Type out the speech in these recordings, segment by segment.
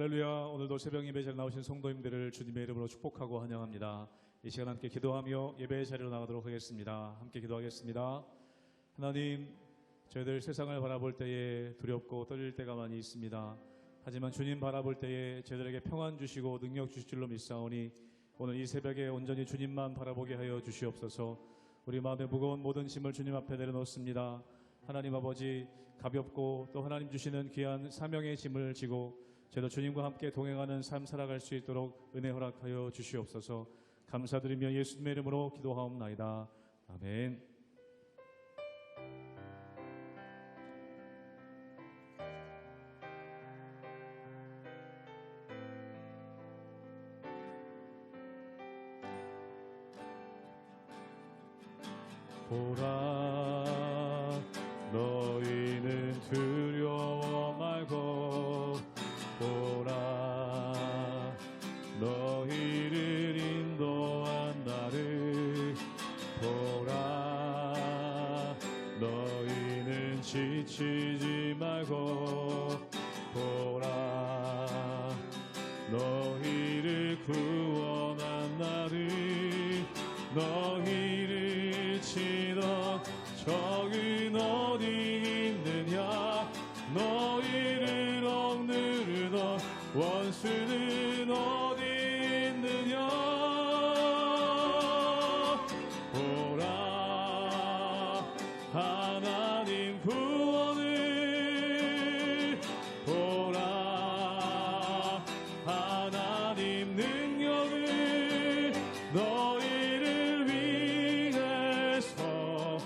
할렐루야. 오늘도 새벽 예배 자리에 나오신 성도님들을 주님의 이름으로 축복하고 환영합니다. 이 시간 함께 기도하며 예배 자리로 나가도록 하겠습니다. 함께 기도하겠습니다. 하나님, 저희들 세상을 바라볼 때에 두렵고 떨릴 때가 많이 있습니다. 하지만 주님 바라볼 때에 저희들에게 평안 주시고 능력 주실 줄로 믿사오니 오늘 이 새벽에 온전히 주님만 바라보게 하여 주시옵소서. 우리 마음에 무거운 모든 짐을 주님 앞에 내려놓습니다. 하나님 아버지, 가볍고 또 하나님 주시는 귀한 사명의 짐을 지고 저도 주님과 함께 동행하는 삶 살아갈 수 있도록 은혜 허락하여 주시옵소서. 감사드리며 예수님의 이름으로 기도하옵나이다. 아멘. 보라, 너희는 두려워 말고 보라, 너희를 인도한 나를 보라, 너희는 지치지 말고 보라, 너희를 구원한 나를 너희를 치던 적은 어디 있느냐 너희를 억누르던 원수는 어디 있느냐 보라 하나님 구원을 보라 하나님 능력을 너희를 위해서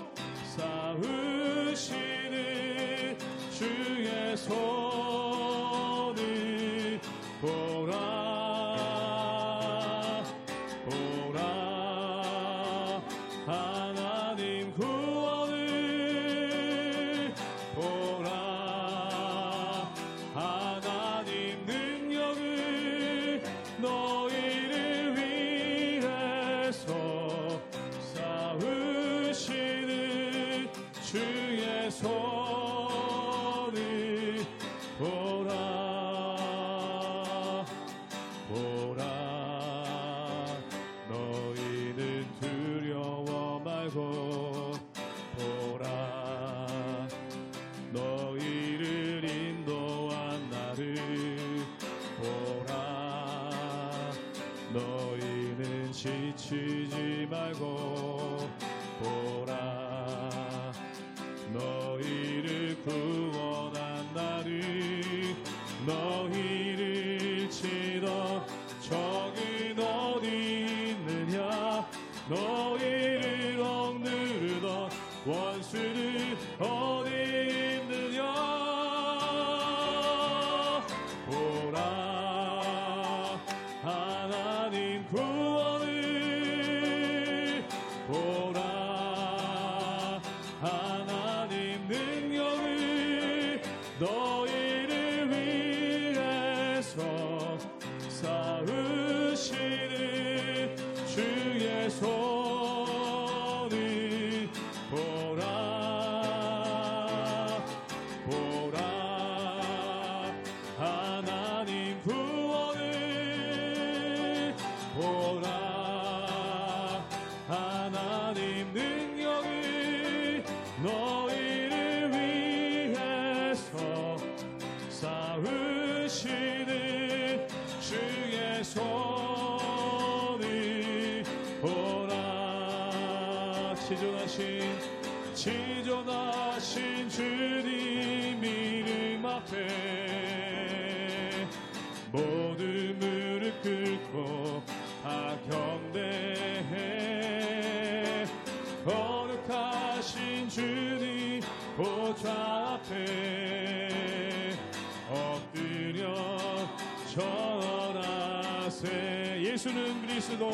싸우시는 주의 손을 보라 보라 하나님 구원을 보라 하나님 능력을 너희를 위해서 싸우시는 주의 손을 보라 보라 너희는 두려워 말고 보라 너희를 인도한 나를 보라 너희는 지치지 말고 보라 너희를 구원한 나를 너희를 치던 적은 어디 있느냐 너희를 억누르던 원수는 어디 있느냐 보라 하나님 구원을 보라 하나님 능력을 너희를 위해서 싸우시는 주의 손을 보라 보라 하나님 구원을 보라 하나님 능력을 너희를 위해서 싸우시는 주의 손을 보라 지존하신 주님 이름 앞에 모든 무릎 꿇고 다 경배해 거룩하신 주님 보좌 앞에 엎드려 절하세 예수는 그리스도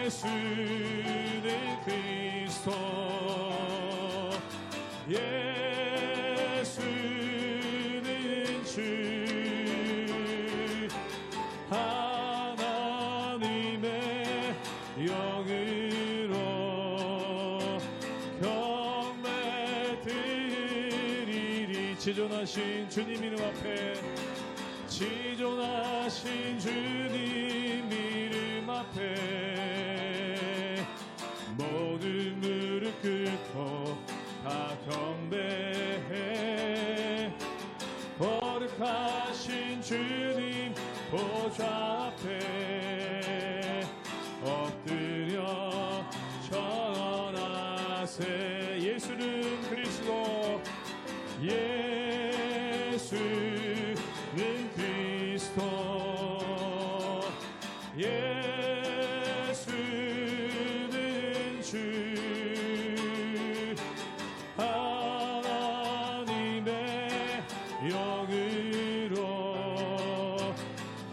예수는 그리스도 예수는 주 하나님의 영으로 경배 드리리 지존하신 주님 이름 앞에, 지존하신 주님 이름 앞에 모든 무릎 꿇고 다 경배해. 거룩하신 주님 보좌 앞에 엎드려 전하세. 예수는 그리스도, 예수는 그리스도, 예수는 주, 하나님의 영으로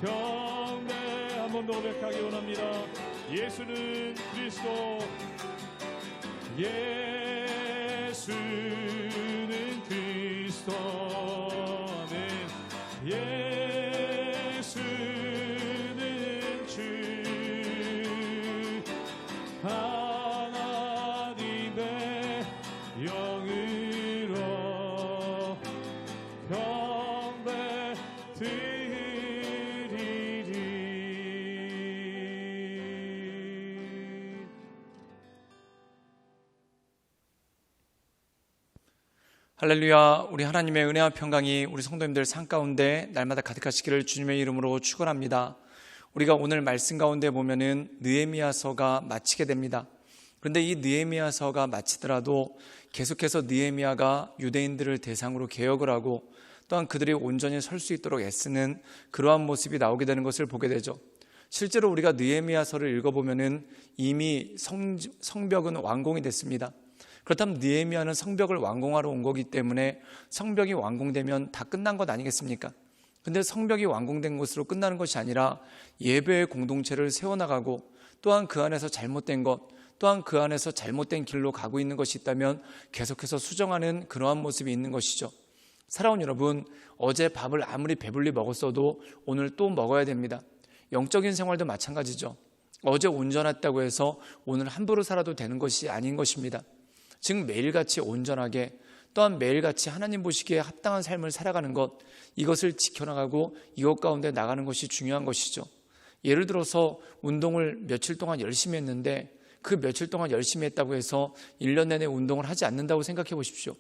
경배. 한 번 더 고백하기 원합니다. 예수는 그리스도, 예수는 그리스도, 아멘. 예수는 주, 하나님의 영으로 경배 드리리. 할렐루야. 우리 하나님의 은혜와 평강이 우리 성도님들 삶 가운데 날마다 가득하시기를 주님의 이름으로 축원합니다. 우리가 오늘 말씀 가운데 보면은 느헤미야서가 마치게 됩니다. 그런데 이 느헤미야서가 마치더라도 계속해서 느헤미야가 유대인들을 대상으로 개혁을 하고 또한 그들이 온전히 설 수 있도록 애쓰는 그러한 모습이 나오게 되는 것을 보게 되죠. 실제로 우리가 느헤미야서를 읽어보면은 이미 성벽은 완공이 됐습니다. 그렇다면 느헤미야는 성벽을 완공하러 온 거기 때문에 성벽이 완공되면 다 끝난 것 아니겠습니까? 근데 성벽이 완공된 것으로 끝나는 것이 아니라 예배의 공동체를 세워나가고 또한 그 안에서 잘못된 것, 또한 그 안에서 잘못된 길로 가고 있는 것이 있다면 계속해서 수정하는 그러한 모습이 있는 것이죠. 사랑하는 여러분, 어제 밥을 아무리 배불리 먹었어도 오늘 또 먹어야 됩니다. 영적인 생활도 마찬가지죠. 어제 온전했다고 해서 오늘 함부로 살아도 되는 것이 아닌 것입니다. 즉 매일같이 온전하게, 또한 매일같이 하나님 보시기에 합당한 삶을 살아가는 것, 이것을 지켜나가고 이것 가운데 나가는 것이 중요한 것이죠. 예를 들어서 운동을 며칠 동안 열심히 했는데 그 며칠 동안 열심히 했다고 해서 1년 내내 운동을 하지 않는다고 생각해 보십시오.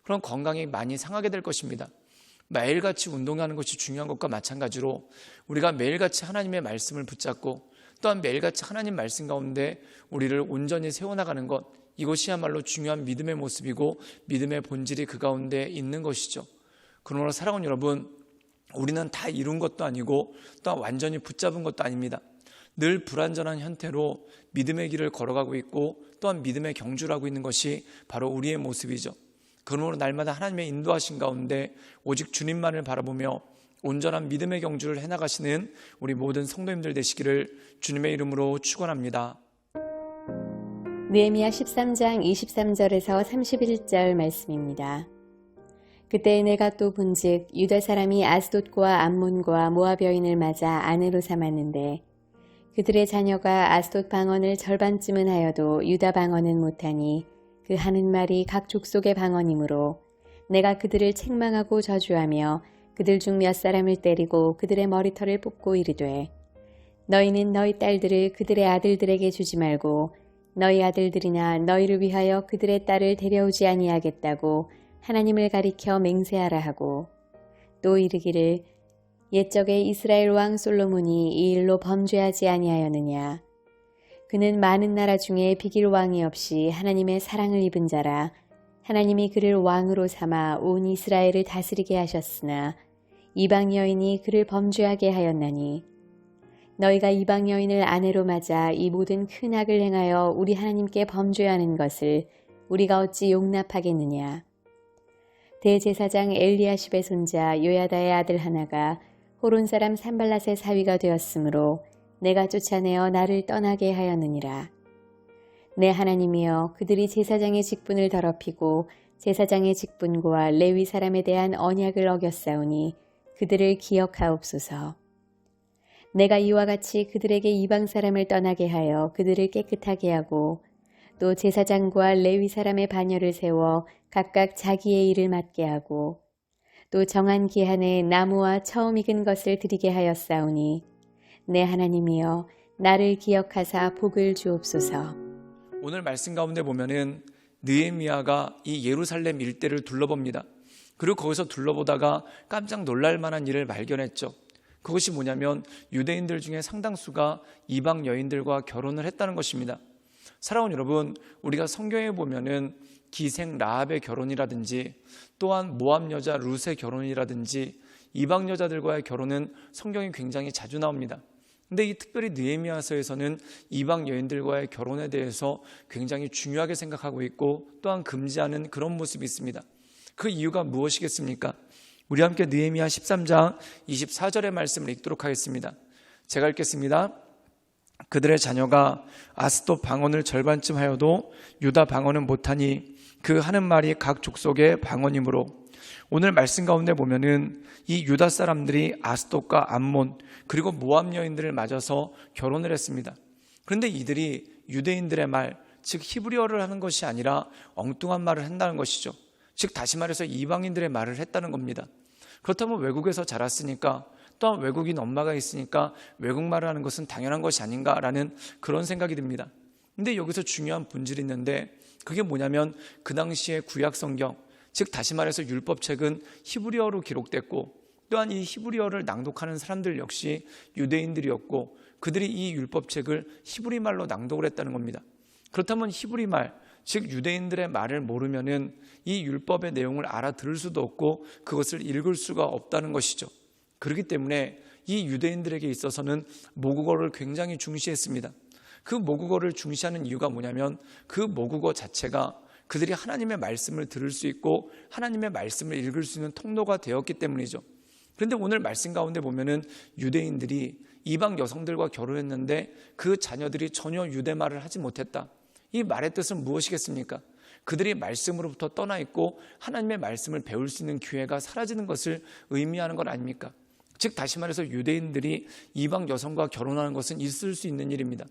그럼 건강이 많이 상하게 될 것입니다. 매일같이 운동하는 것이 중요한 것과 마찬가지로 우리가 매일같이 하나님의 말씀을 붙잡고 또한 매일같이 하나님 말씀 가운데 우리를 온전히 세워나가는 것, 이것이야말로 중요한 믿음의 모습이고 믿음의 본질이 그 가운데 있는 것이죠. 그러나 사랑하는 여러분, 우리는 다 이룬 것도 아니고 또한 완전히 붙잡은 것도 아닙니다. 늘 불완전한 형태로 믿음의 길을 걸어가고 있고 또한 믿음의 경주를 하고 있는 것이 바로 우리의 모습이죠. 그러므로 날마다 하나님의 인도하신 가운데 오직 주님만을 바라보며 온전한 믿음의 경주를 해나가시는 우리 모든 성도님들 되시기를 주님의 이름으로 축원합니다. 느헤미야 13장 23절에서 31절 말씀입니다. 그때 내가 또 본즉 유다 사람이 아스돗과 암몬과 모압 여인을 맞아 아내로 삼았는데 그들의 자녀가 아스돗 방언을 절반쯤은 하여도 유다 방언은 못하니 그 하는 말이 각 족속의 방언이므로 내가 그들을 책망하고 저주하며 그들 중 몇 사람을 때리고 그들의 머리털을 뽑고 이르되 너희는 너희 딸들을 그들의 아들들에게 주지 말고 너희 아들들이나 너희를 위하여 그들의 딸을 데려오지 아니하겠다고 하나님을 가리켜 맹세하라 하고 또 이르기를 옛적에 이스라엘 왕 솔로몬이 이 일로 범죄하지 아니하였느냐. 그는 많은 나라 중에 비길 왕이 없이 하나님의 사랑을 입은 자라. 하나님이 그를 왕으로 삼아 온 이스라엘을 다스리게 하셨으나 이방 여인이 그를 범죄하게 하였나니 너희가 이방 여인을 아내로 맞아 이 모든 큰 악을 행하여 우리 하나님께 범죄하는 것을 우리가 어찌 용납하겠느냐. 대제사장 엘리야십의 손자 요야다의 아들 하나가 호론 사람 산발랏의 사위가 되었으므로 내가 쫓아내어 나를 떠나게 하였느니라. 내 하나님이여, 그들이 제사장의 직분을 더럽히고 제사장의 직분과 레위 사람에 대한 언약을 어겼사오니 그들을 기억하옵소서. 내가 이와 같이 그들에게 이방 사람을 떠나게 하여 그들을 깨끗하게 하고 또 제사장과 레위 사람의 반열을 세워 각각 자기의 일을 맡게 하고 또 정한 기한에 나무와 처음 익은 것을 드리게 하였사오니 내 하나님이여 나를 기억하사 복을 주옵소서. 오늘 말씀 가운데 보면은 느헤미야가 이 예루살렘 일대를 둘러봅니다. 그리고 거기서 둘러보다가 깜짝 놀랄 만한 일을 발견했죠. 그것이 뭐냐면 유대인들 중에 상당수가 이방 여인들과 결혼을 했다는 것입니다. 사랑하는 여러분, 우리가 성경에 보면은 기생 라합의 결혼이라든지 또한 모압 여자 룻의 결혼이라든지 이방 여자들과의 결혼은 성경에 굉장히 자주 나옵니다. 근데 이 특별히 느헤미야서에서는 이방 여인들과의 결혼에 대해서 굉장히 중요하게 생각하고 있고 또한 금지하는 그런 모습이 있습니다. 그 이유가 무엇이겠습니까? 우리 함께 느헤미야 13장 24절의 말씀을 읽도록 하겠습니다. 제가 읽겠습니다. 그들의 자녀가 아스돗 방언을 절반쯤 하여도 유다 방언은 못하니 그 하는 말이 각 족속의 방언이므로. 오늘 말씀 가운데 보면은 이 유다 사람들이 아스돗과 암몬 그리고 모압 여인들을 맞아서 결혼을 했습니다. 그런데 이들이 유대인들의 말, 즉 히브리어를 하는 것이 아니라 엉뚱한 말을 한다는 것이죠. 즉 다시 말해서 이방인들의 말을 했다는 겁니다. 그렇다면 외국에서 자랐으니까 또한 외국인 엄마가 있으니까 외국말을 하는 것은 당연한 것이 아닌가라는 그런 생각이 듭니다. 근데 여기서 중요한 본질이 있는데 그게 뭐냐면 그 당시에 구약 성경, 즉 다시 말해서 율법책은 히브리어로 기록됐고 또한 이 히브리어를 낭독하는 사람들 역시 유대인들이었고 그들이 이 율법책을 히브리말로 낭독을 했다는 겁니다. 그렇다면 히브리말, 즉 유대인들의 말을 모르면은 이 율법의 내용을 알아들을 수도 없고 그것을 읽을 수가 없다는 것이죠. 그렇기 때문에 이 유대인들에게 있어서는 모국어를 굉장히 중시했습니다. 그 모국어를 중시하는 이유가 뭐냐면 그 모국어 자체가 그들이 하나님의 말씀을 들을 수 있고 하나님의 말씀을 읽을 수 있는 통로가 되었기 때문이죠. 그런데 오늘 말씀 가운데 보면은 유대인들이 이방 여성들과 결혼했는데 그 자녀들이 전혀 유대 말을 하지 못했다. 이 말의 뜻은 무엇이겠습니까? 그들이 말씀으로부터 떠나 있고 하나님의 말씀을 배울 수 있는 기회가 사라지는 것을 의미하는 것 아닙니까? 즉 다시 말해서 유대인들이 이방 여성과 결혼하는 것은 있을 수 있는 일입니다.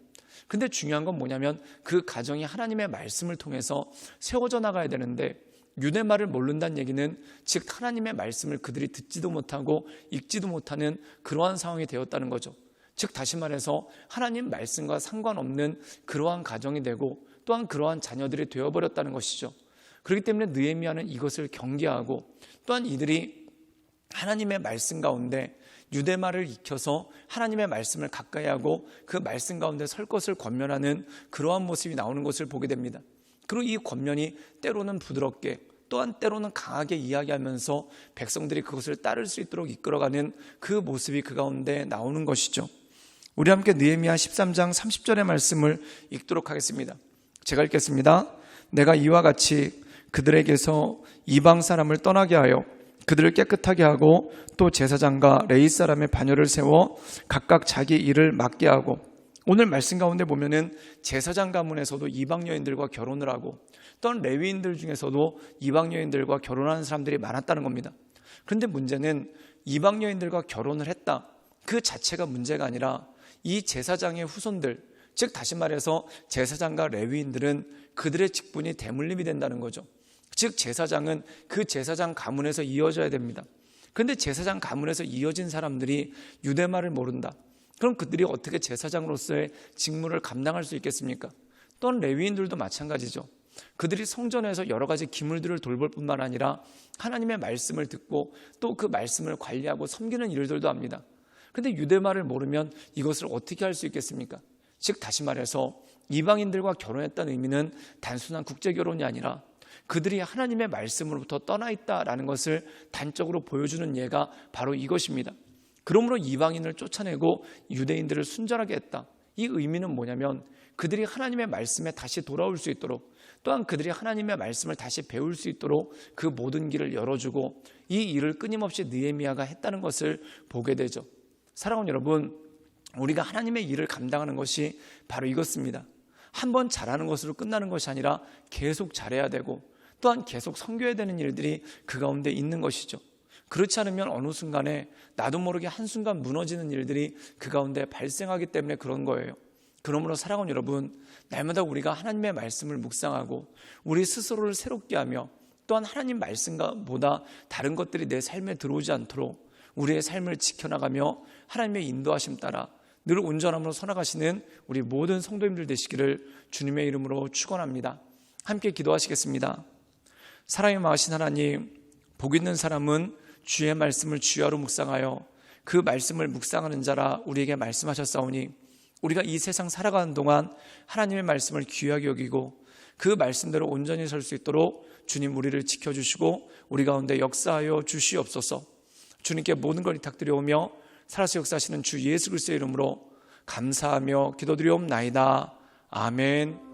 근데 중요한 건 뭐냐면 그 가정이 하나님의 말씀을 통해서 세워져 나가야 되는데 유대 말을 모른다는 얘기는 즉 하나님의 말씀을 그들이 듣지도 못하고 읽지도 못하는 그러한 상황이 되었다는 거죠. 즉 다시 말해서 하나님 말씀과 상관없는 그러한 가정이 되고 또한 그러한 자녀들이 되어버렸다는 것이죠. 그렇기 때문에 느헤미야는 이것을 경계하고 또한 이들이 하나님의 말씀 가운데 유대말을 익혀서 하나님의 말씀을 가까이 하고 그 말씀 가운데 설 것을 권면하는 그러한 모습이 나오는 것을 보게 됩니다. 그리고 이 권면이 때로는 부드럽게 또한 때로는 강하게 이야기하면서 백성들이 그것을 따를 수 있도록 이끌어가는 그 모습이 그 가운데 나오는 것이죠. 우리 함께 느헤미야 13장 30절의 말씀을 읽도록 하겠습니다. 제가 읽겠습니다. 내가 이와 같이 그들에게서 이방 사람을 떠나게 하여 그들을 깨끗하게 하고 또 제사장과 레위 사람의 반열을 세워 각각 자기 일을 맡게 하고. 오늘 말씀 가운데 보면은 제사장 가문에서도 이방 여인들과 결혼을 하고 또한 레위인들 중에서도 이방 여인들과 결혼하는 사람들이 많았다는 겁니다. 그런데 문제는 이방 여인들과 결혼을 했다, 그 자체가 문제가 아니라 이 제사장의 후손들, 즉 다시 말해서 제사장과 레위인들은 그들의 직분이 대물림이 된다는 거죠. 즉 제사장은 그 제사장 가문에서 이어져야 됩니다. 그런데 제사장 가문에서 이어진 사람들이 유대말을 모른다. 그럼 그들이 어떻게 제사장으로서의 직무를 감당할 수 있겠습니까? 또한 레위인들도 마찬가지죠. 그들이 성전에서 여러 가지 기물들을 돌볼 뿐만 아니라 하나님의 말씀을 듣고 또 그 말씀을 관리하고 섬기는 일들도 합니다. 그런데 유대말을 모르면 이것을 어떻게 할 수 있겠습니까? 즉 다시 말해서 이방인들과 결혼했다는 의미는 단순한 국제결혼이 아니라 그들이 하나님의 말씀으로부터 떠나 있다라는 것을 단적으로 보여주는 예가 바로 이것입니다. 그러므로 이방인을 쫓아내고 유대인들을 순절하게 했다. 이 의미는 뭐냐면 그들이 하나님의 말씀에 다시 돌아올 수 있도록 또한 그들이 하나님의 말씀을 다시 배울 수 있도록 그 모든 길을 열어주고 이 일을 끊임없이 느헤미야가 했다는 것을 보게 되죠. 사랑하는 여러분, 우리가 하나님의 일을 감당하는 것이 바로 이것입니다. 한번 잘하는 것으로 끝나는 것이 아니라 계속 잘해야 되고 또한 계속 섬겨야 되는 일들이 그 가운데 있는 것이죠. 그렇지 않으면 어느 순간에 나도 모르게 한순간 무너지는 일들이 그 가운데 발생하기 때문에 그런 거예요. 그러므로 사랑하는 여러분, 날마다 우리가 하나님의 말씀을 묵상하고 우리 스스로를 새롭게 하며 또한 하나님 말씀보다 다른 것들이 내 삶에 들어오지 않도록 우리의 삶을 지켜나가며 하나님의 인도하심 따라 늘 온전함으로 살아가시는 우리 모든 성도님들 되시기를 주님의 이름으로 축원합니다. 함께 기도하시겠습니다. 사랑이 많으신 하나님, 복 있는 사람은 주의 말씀을 주야로 묵상하여 그 말씀을 묵상하는 자라 우리에게 말씀하셨사오니 우리가 이 세상 살아가는 동안 하나님의 말씀을 귀하게 여기고 그 말씀대로 온전히 설 수 있도록 주님 우리를 지켜주시고 우리 가운데 역사하여 주시옵소서. 주님께 모든 걸 위탁드려오며 살아서 역사하시는 주 예수 그리스도의 이름으로 감사하며 기도드리옵나이다. 아멘.